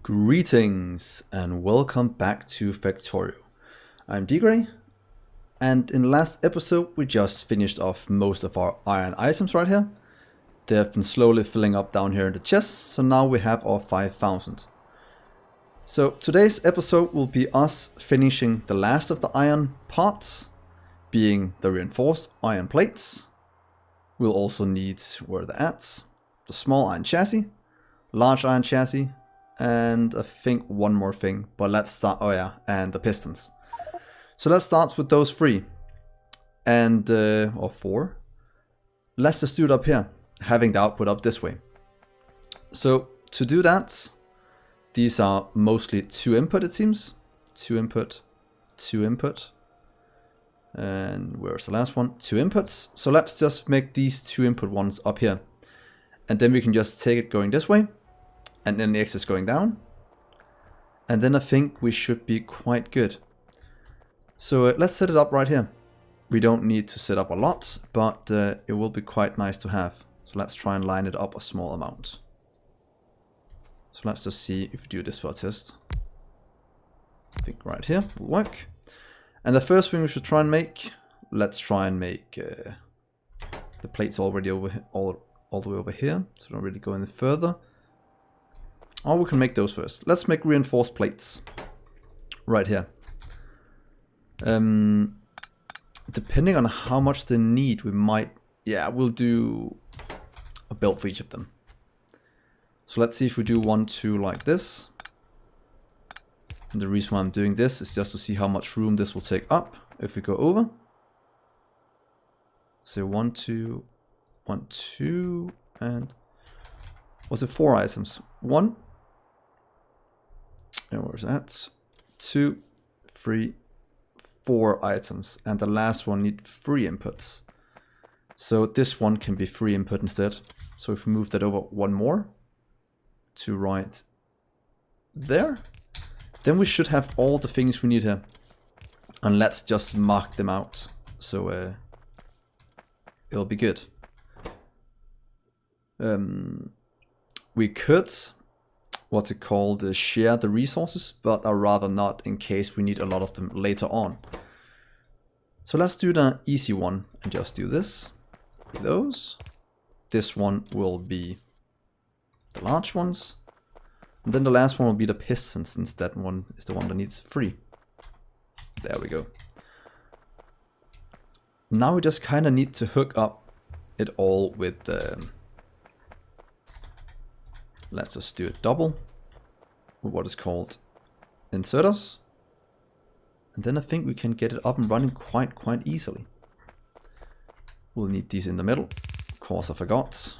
Greetings and welcome back to Factorio. I'm Dgray, and in the last episode we just finished off most of our iron items right here. They have been slowly filling up down here in the chest, so now we have our 5,000. So today's episode will be us finishing the last of the iron parts, being the reinforced iron plates. We'll also need, where they're at, the small iron chassis, large iron chassis, and I think one more thing, but let's start, and the pistons. So let's start with those three, and, or four. Let's just do it up here, having the output up this way. So to do that, these are mostly 2 input it seems. 2 input, 2 input. And where's the last one? 2 inputs. So let's just make these 2 input ones up here. And then we can just take it going this way. And then the X is going down. And then I think we should be quite good. So let's set it up right here. We don't need to set up a lot, but it will be quite nice to have. So let's try and line it up a small amount. So let's just see if we do this for a test. I think right here will work. And the first thing we should try and make, let's try and make the plates already over here, all the way over here. So don't really go any further. Or we can make those first. Let's make reinforced plates right here. Depending on how much they need, we might, we'll do a build for each of them. So let's see if we do 1, 2 like this. And the reason why I'm doing this is just to see how much room this will take up if we go over. So 1, 2, 1, 2, and was it 4 items? 1. And where's that? 2, 3, 4 items, and the last one need 3 inputs. So this one can be 3 input instead. So if we move that over 1 more to right there, then we should have all the things we need here. And let's just mark them out, so it'll be good. We could, what's it called, share the resources, but I'd rather not in case we need a lot of them later on. So let's do the easy one and just do this. Those. This one will be the large ones. And then the last one will be the pistons, since that one is the one that needs 3. There we go. Now we just kind of need to hook up it all with let's just do it double with what is called inserters. And then I think we can get it up and running quite easily. We'll need these in the middle. Of course, I forgot.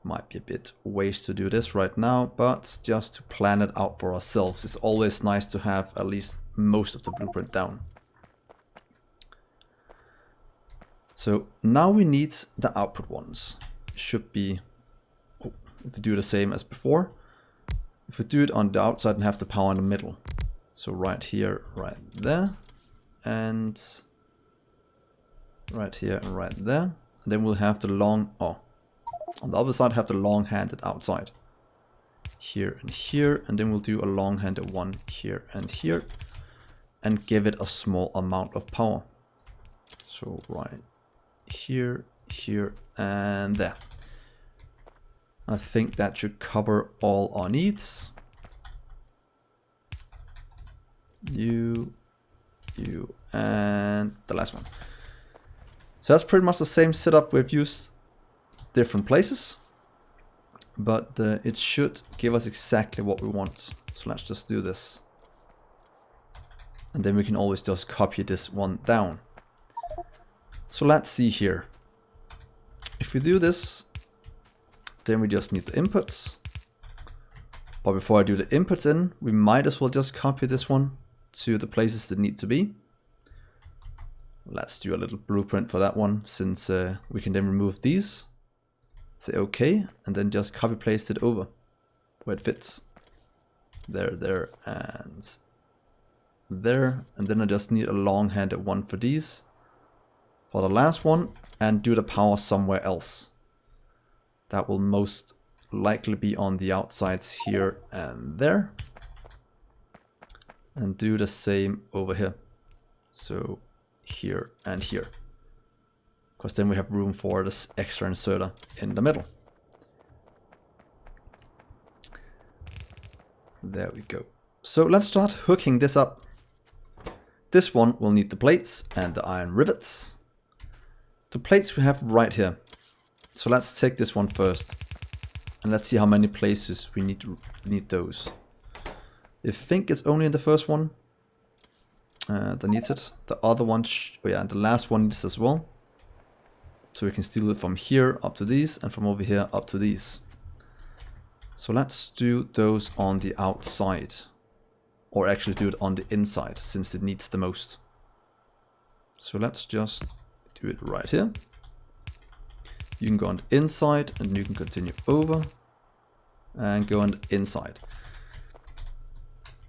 Might be a bit waste to do this right now, but just to plan it out for ourselves. It's always nice to have at least most of the blueprint down. So now we need the output ones. Should be, if we do the same as before, if we do it on the outside and have the power in the middle. So right here, right there, and right here and right there. And then we'll have the long, on the other side have the long-handed outside. Here and here, and then we'll do a long-handed one here and here. And give it a small amount of power. So right here, here, and there. I think that should cover all our needs. You, and the last one. So that's pretty much the same setup we've used different places, but it should give us exactly what we want. So let's just do this. And then we can always just copy this one down. So let's see here. If we do this, then we just need the inputs. But before I do the inputs in, we might as well just copy this one to the places that need to be. Let's do a little blueprint for that one, since we can then remove these. Say OK, and then just copy paste it over where it fits. There, and there. And then I just need a long-handed one for these. For the last one, and do the power somewhere else. That will most likely be on the outsides here and there. And do the same over here. So here and here. Because then we have room for this extra inserter in the middle. There we go. So let's start hooking this up. This one will need the plates and the iron rivets. The plates we have right here. So let's take this one first. And let's see how many places we need those. I think it's only in the first one that needs it. The other one, oh yeah, and the last one needs as well. So we can steal it from here up to these and from over here up to these. So let's do those on the outside. Or actually do it on the inside since it needs the most. So let's just do it right here. You can go on the inside and you can continue over and go on the inside.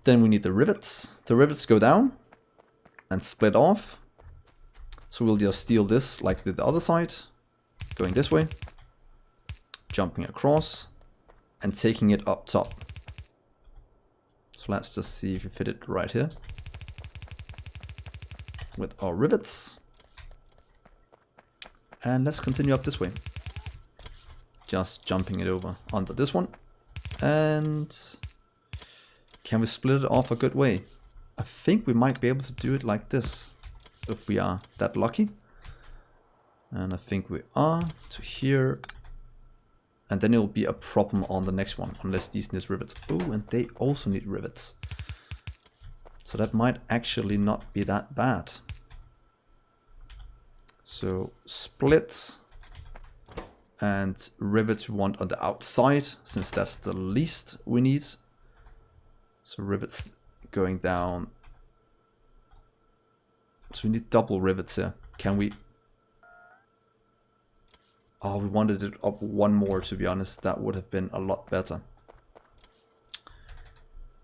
Then we need the rivets. The rivets go down and split off. So we'll just steal this like the other side, going this way, jumping across and taking it up top. So let's just see if we fit it right here with our rivets. And let's continue up this way. Just jumping it over onto this one. And can we split it off a good way? I think we might be able to do it like this if we are that lucky. And I think we are to here. And then it will be a problem on the next one unless these need rivets. Oh, and they also need rivets. So that might actually not be that bad. So split and rivets we want on the outside since that's the least we need. So rivets going down. So we need double rivets here. Can we? Oh, we wanted it up one more, to be honest. That would have been a lot better.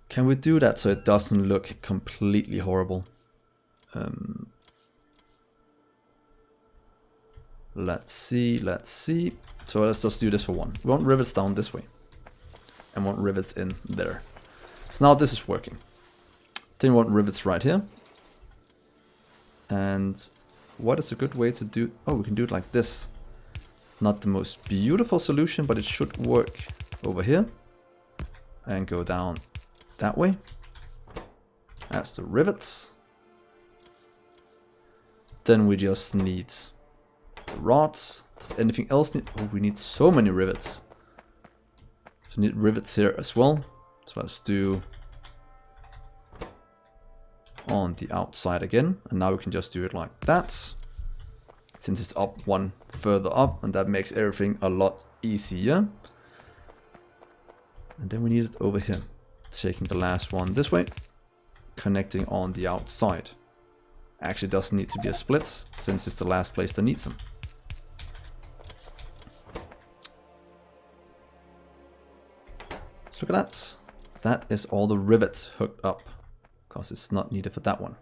Can we do that so it doesn't look completely horrible? Let's see. So let's just do this for one. We want rivets down this way. And want rivets in there. So now this is working. Then we want rivets right here. And what is a good way to do? Oh, we can do it like this. Not the most beautiful solution, but it should work over here. And go down that way. That's the rivets. Then we just need the rods. Does anything else need? Oh, we need so many rivets. So we need rivets here as well. So let's do on the outside again. And now we can just do it like that. Since it's up one further up, and that makes everything a lot easier. And then we need it over here. Taking the last one this way. Connecting on the outside. Actually doesn't need to be a split, since it's the last place that needs them. Let's look at that. That is all the rivets hooked up. Because it's not needed for that one.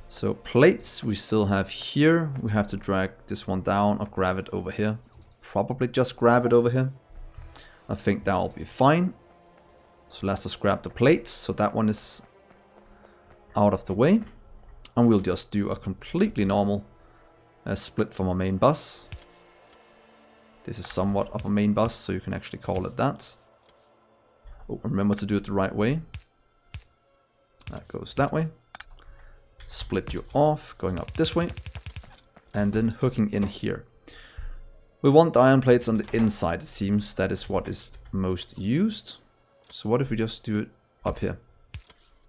So plates we still have here. We have to drag this one down or grab it over here. Probably just grab it over here. I think that will be fine. So let's just grab the plates. So that one is out of the way. And we'll just do a completely normal split from our main bus. This is somewhat of a main bus, so you can actually call it that. Oh, remember to do it the right way. That goes that way. Split you off, going up this way, and then hooking in here. We want the iron plates on the inside, it seems. That is what is most used. So what if we just do it up here?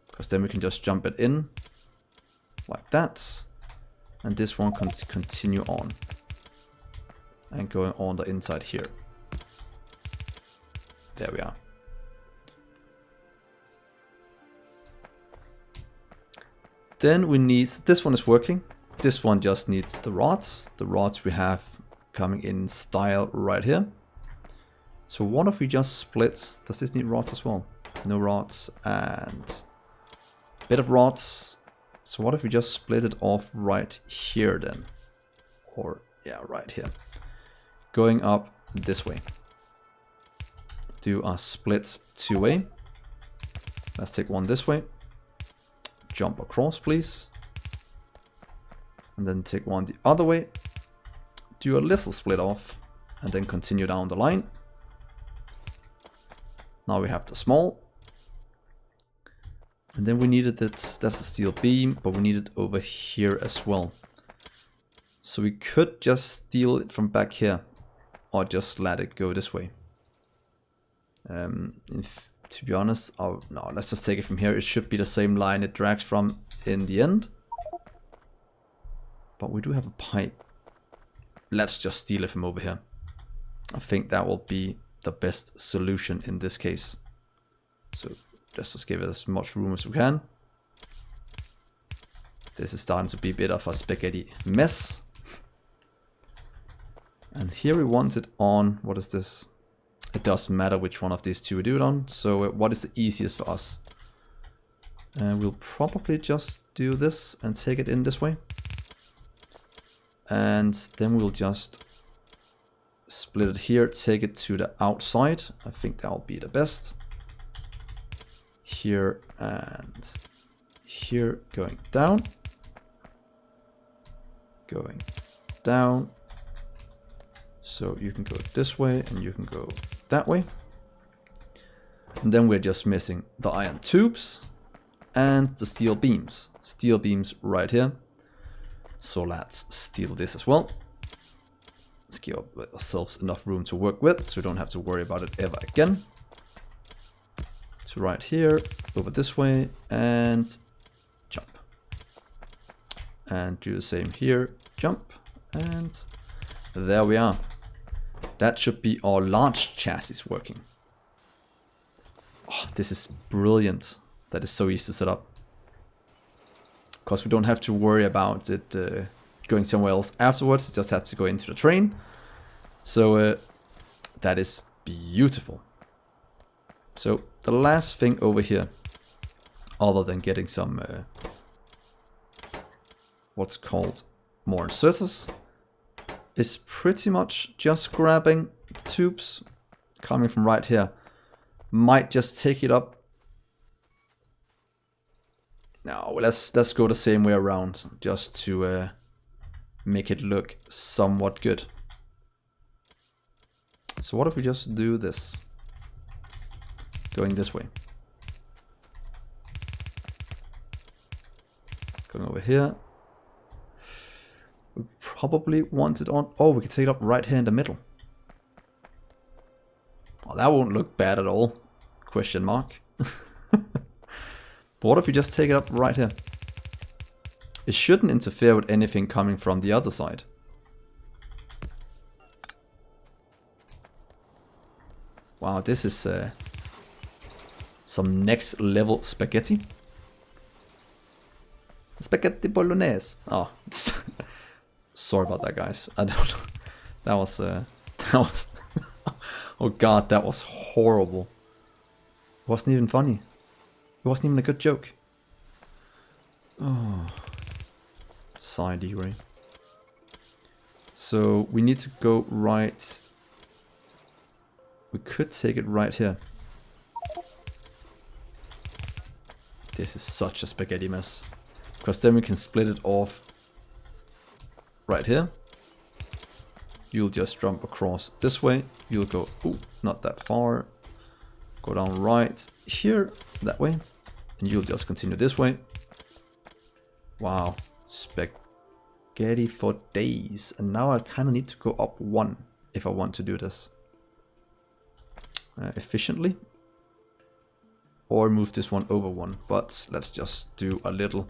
Because then we can just jump it in, like that. And this one can continue on. And going on the inside here. There we are. Then we need, this one is working. This one just needs the rods. The rods we have coming in style right here. So what if we just split? Does this need rods as well? No rods and a bit of rods. So what if we just split it off right here then? Or yeah, right here. Going up this way. Do a split two-way. Let's take one this way. Jump across, please. And then take one the other way. Do a little split off. And then continue down the line. Now we have the small. And then we needed it, that's a steel beam, but we need it over here as well. So we could just steal it from back here. Or just let it go this way. To be honest, no, let's just take it from here. It should be the same line it drags from in the end. But we do have a pipe. Let's just steal it from over here. I think that will be the best solution in this case. So let's just give it as much room as we can. This is starting to be a bit of a spaghetti mess. And here we want it on, what is this? It doesn't matter which one of these two we do it on. So what is the easiest for us? We'll probably just do this and take it in this way. And then we'll just split it here, take it to the outside. I think that'll be the best. Here and here, going down. Going down. So you can go this way and you can go that way. And then we're just missing the iron tubes and the steel beams. Steel beams right here. So let's steal this as well. Let's give ourselves enough room to work with so we don't have to worry about it ever again. So right here, over this way and jump. And do the same here, jump, and there we are. That should be our large chassis working. Oh, this is brilliant. That is so easy to set up. Because we don't have to worry about it going somewhere else afterwards. It just has to go into the train. So that is beautiful. So the last thing over here, other than getting some what's called more inserters, is pretty much just grabbing the tubes coming from right here. Might just take it up. No, let's go the same way around, just to make it look somewhat good. So what if we just do this? Going this way. Going over here. We probably want it on... Oh, we can take it up right here in the middle. Well, that won't look bad at all. Question mark. But what if we just take it up right here? It shouldn't interfere with anything coming from the other side. Wow, this is some next level spaghetti. Spaghetti bolognese. Oh, sorry about that, guys. I don't know. That was oh god, that was horrible. It wasn't even funny. It wasn't even a good joke. Oh, sigh, Dgray. So we need to go right. We could take it right here. This is such a spaghetti mess. Because then we can split it off right here. You'll just jump across this way. You'll go, ooh, not that far. Go down right here, that way. And you'll just continue this way. Wow, spaghetti for days. And now I kind of need to go up one if I want to do this efficiently. Or move this one over one. But let's just do a little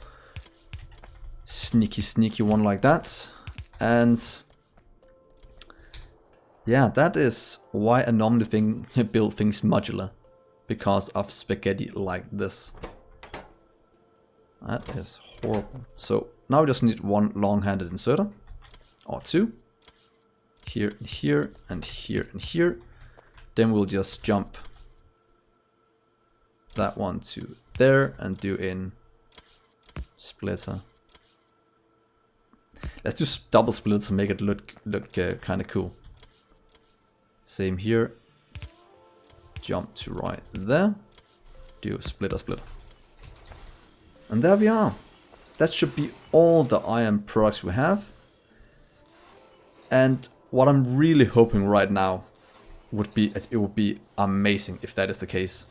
sneaky one like that. And yeah, that is why I normally build things modular. Because of spaghetti like this. That is horrible. So now we just need one long-handed inserter. Or two. Here and here and here and here. Then we'll just jump that one to there and do in splitter. Let's do double splitter to make it look kind of cool. Same here. Jump to right there. Do splitter, splitter. And there we are. That should be all the iron products we have. And what I'm really hoping right now would be, it would be amazing if that is the case.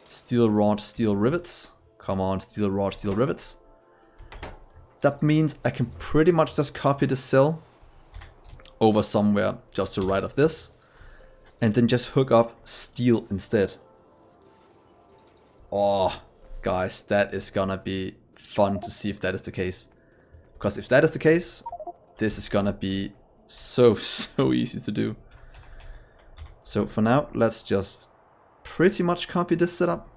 Steel rod, steel rivets. Come on, steel rod, steel rivets. That means I can pretty much just copy the cell over somewhere just to the right of this. And then just hook up steel instead. Oh, guys, that is gonna be fun to see if that is the case. Because if that is the case, this is gonna be so easy to do. So for now, let's just pretty much copy this setup.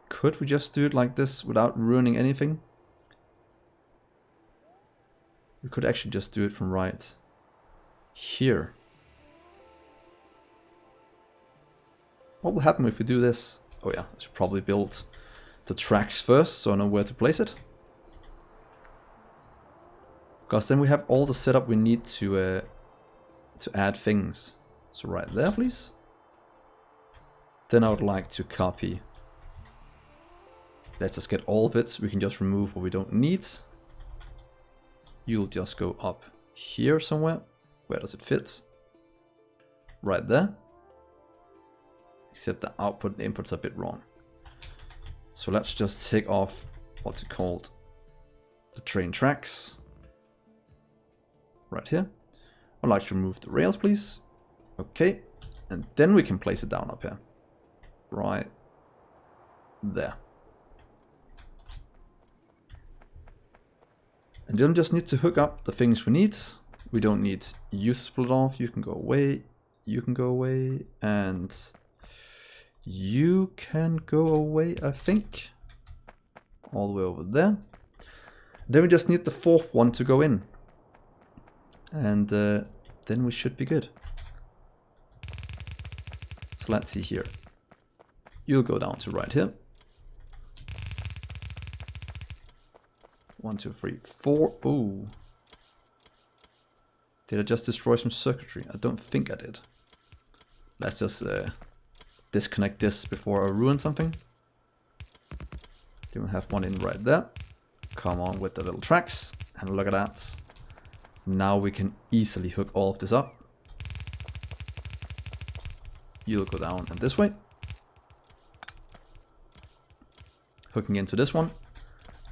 Could we just do it like this without ruining anything? We could actually just do it from right here. What will happen if we do this? Oh yeah, I should probably build the tracks first so I know where to place it. Because then we have all the setup we need to add things. So right there, please. Then I would like to copy. Let's just get all of it. We can just remove what we don't need. You'll just go up here somewhere. Where does it fit? Right there. Except the output and input's a bit wrong. So let's just take off what's it called? The train tracks. Right here. I'd like to remove the rails, please. Okay. And then we can place it down up here. Right there. And then just need to hook up the things we need. We don't need you to split off. You can go away. You can go away. And you can go away, I think. All the way over there. Then we just need the fourth one to go in. And then we should be good. So let's see here. You'll go down to right here. 1, 2, 3, 4. Ooh. Did I just destroy some circuitry? I don't think I did. Let's just disconnect this before I ruin something. Then we'll have one in right there. Come on with the little tracks. And look at that. Now we can easily hook all of this up. You'll go down and this way. Hooking into this one.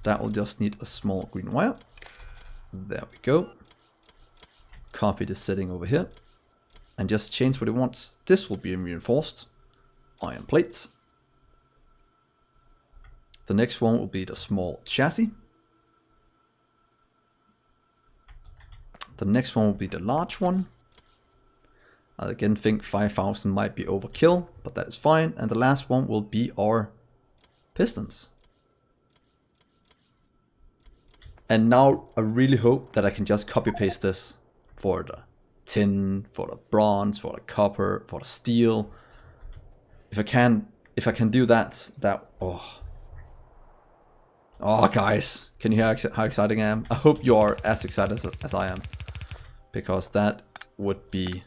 That will just need a small green wire. There we go. Copy the setting over here. And just change what it wants. This will be reinforced iron plate. The next one will be the small chassis. The next one will be the large one. I again think 5000 might be overkill, but that is fine. And the last one will be our pistons. And now I really hope that I can just copy paste this for the tin, for the bronze, for the copper, for the steel. If I can do that, oh guys, can you hear how exciting I am? I hope you are as excited as I am, because that would be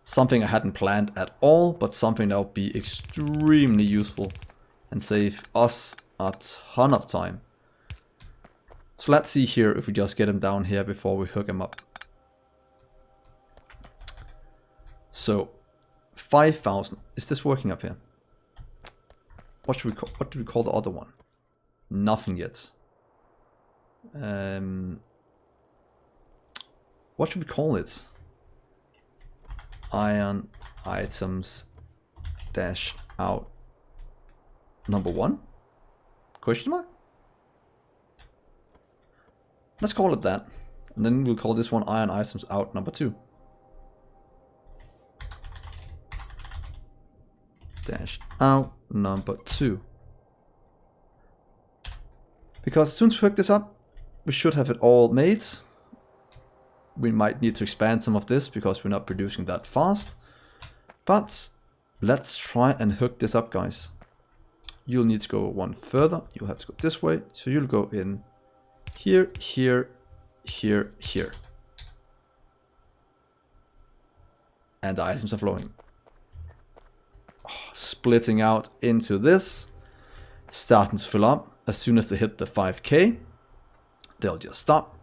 something I hadn't planned at all, but something that would be extremely useful and save us a ton of time. So let's see here if we just get him down here before we hook him up. So 5000. Is this working up here? What do we call the other one? Nothing yet. What should we call it? Iron items dash out number 1? Question mark? Let's call it that. And then we'll call this one iron items out number 2. Dash out number 2. Because as soon as we hook this up, we should have it all made. We might need to expand some of this because we're not producing that fast. But let's try and hook this up, guys. You'll need to go one further. You'll have to go this way. So you'll go in here, here, here, here. And the items are flowing. Splitting out into this. Starting to fill up. As soon as they hit the 5k, they'll just stop.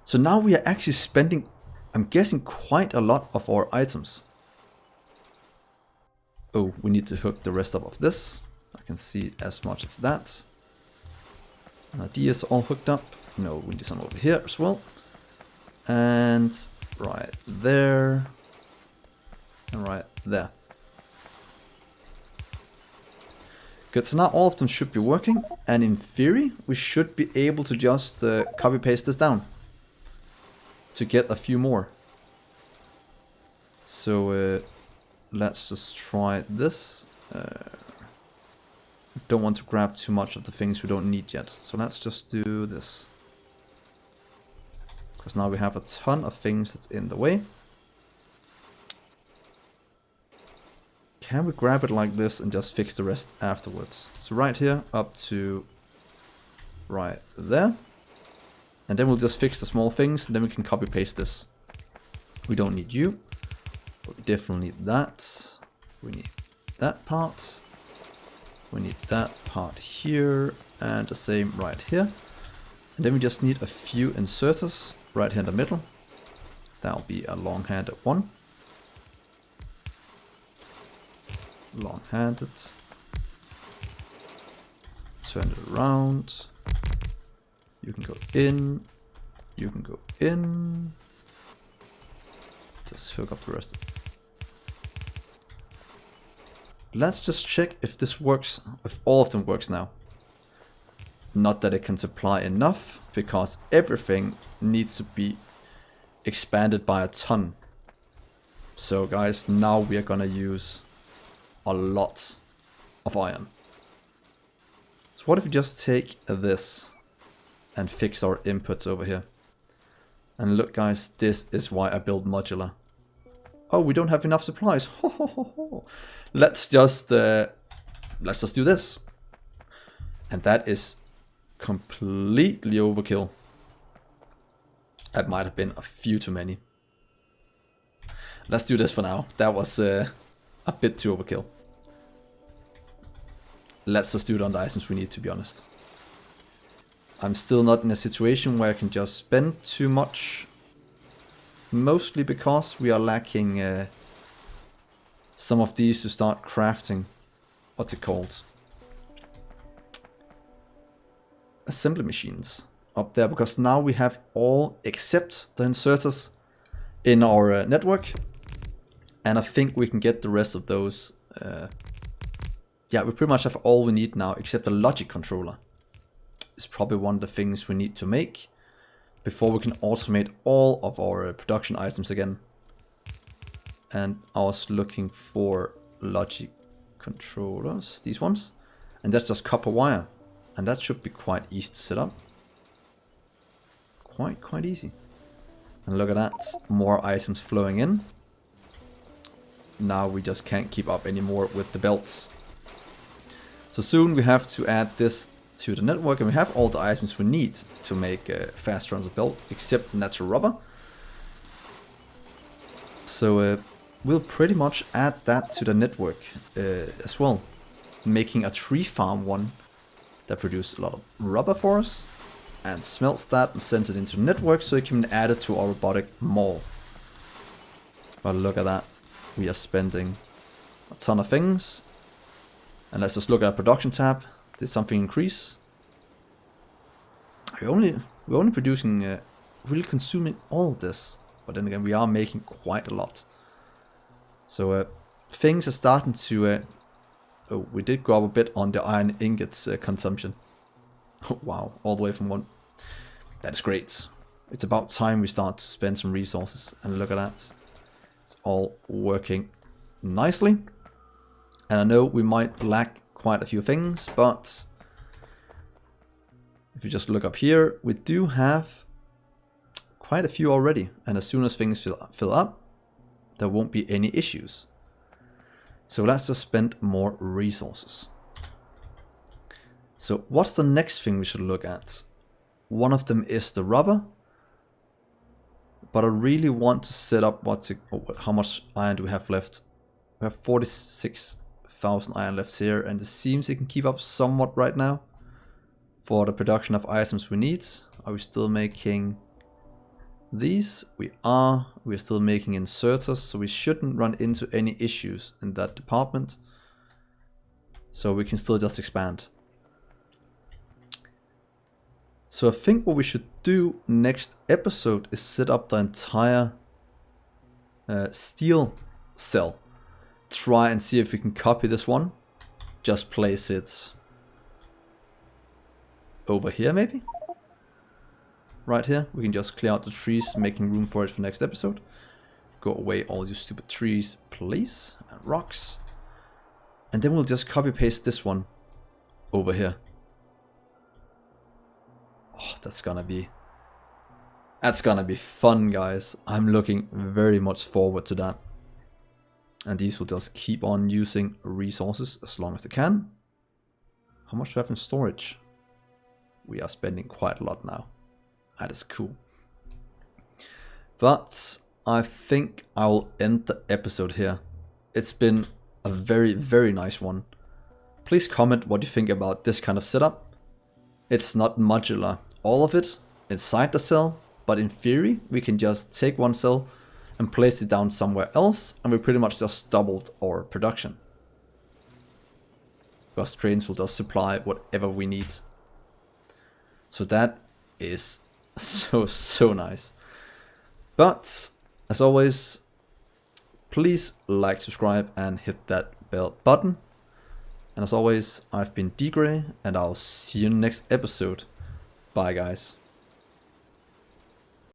So now we are actually spending, I'm guessing, quite a lot of our items. Oh, we need to hook the rest up of this. I can see as much of that. These are all hooked up. No, we need some over here as well. And right there. And right there. Good, so now all of them should be working. And in theory, we should be able to just copy paste this down. To get a few more. So let's just try this. Don't want to grab too much of the things we don't need yet. So let's just do this. Because now we have a ton of things that's in the way. Can we grab it like this and just fix the rest afterwards? So right here up to right there. And then we'll just fix the small things and then we can copy paste this. We don't need you. But we definitely need that. We need that part. We need that part here. And the same right here. And then we just need a few inserters right here in the middle. That'll be a long-handed one. Long-handed. Turn it around. You can go in. You can go in. Just hook up the rest. Let's just check if this works, if all of them works now. Not that it can supply enough, because everything needs to be expanded by a ton. So guys, now we are gonna use a lot of iron. So what if we just take this and fix our inputs over here? And look guys, this is why I build modular. Oh, we don't have enough supplies. Let's just do this. And that is completely overkill. That might have been a few too many. Let's do this for now. That was a bit too overkill. Let's just do it on the items we need, to be honest. I'm still not in a situation where I can just spend too much. Mostly because we are lacking some of these to start crafting. What's it called? Assembly machines up there, because now we have all except the inserters in our network. And I think we can get the rest of those. Yeah, we pretty much have all we need now except the logic controller. It's probably one of the things we need to make before we can automate all of our production items again. And I was looking for logic controllers, these ones. And that's just copper wire. And that should be quite easy to set up. Quite easy. And look at that, more items flowing in. Now we just can't keep up anymore with the belts. So soon we have to add this to the network, and we have all the items we need to make a fast transit belt, except natural rubber. So we'll pretty much add that to the network as well, making a tree farm one that produces a lot of rubber for us, and smelts that and sends it into the network so it can add it to our robotic mall. But look at that, we are spending a ton of things. And let's just look at our production tab. Did something increase? We're only producing, really consuming all of this. But then again, we are making quite a lot. So things are starting to... oh, we did go up a bit on the iron ingots consumption. Wow, all the way from 1. That is great. It's about time we start to spend some resources. And look at that. It's all working nicely. And I know we might lack quite a few things, but if you just look up here, we do have quite a few already. And as soon as things fill up, there won't be any issues. So let's just spend more resources. So what's the next thing we should look at? One of them is the rubber. But I really want to set up how much iron do we have left? We have 46,000 iron left here, and it seems it can keep up somewhat right now for the production of items we need. Are we still making these? We are. We're still making inserters, so we shouldn't run into any issues in that department. So we can still just expand. So I think what we should do next episode is set up the entire steel cell. Try and see if we can copy this one. Just place it over here maybe. Right here. We can just clear out the trees, making room for it for next episode. Go away all you stupid trees, please. And rocks. And then we'll just copy paste this one over here. Oh, that's gonna be fun, guys. I'm looking very much forward to that. And these will just keep on using resources as long as they can. How much do we have in storage? We are spending quite a lot now. That is cool. But I think I will end the episode here. It's been a very, very nice one. Please comment what you think about this kind of setup. It's not modular, all of it inside the cell, but in theory we can just take one cell and place it down somewhere else, and we pretty much just doubled our production. Because trains will just supply whatever we need. So that is so nice. But as always, please like, subscribe, and hit that bell button. And as always, I've been Dgray, and I'll see you in the next episode. Bye, guys.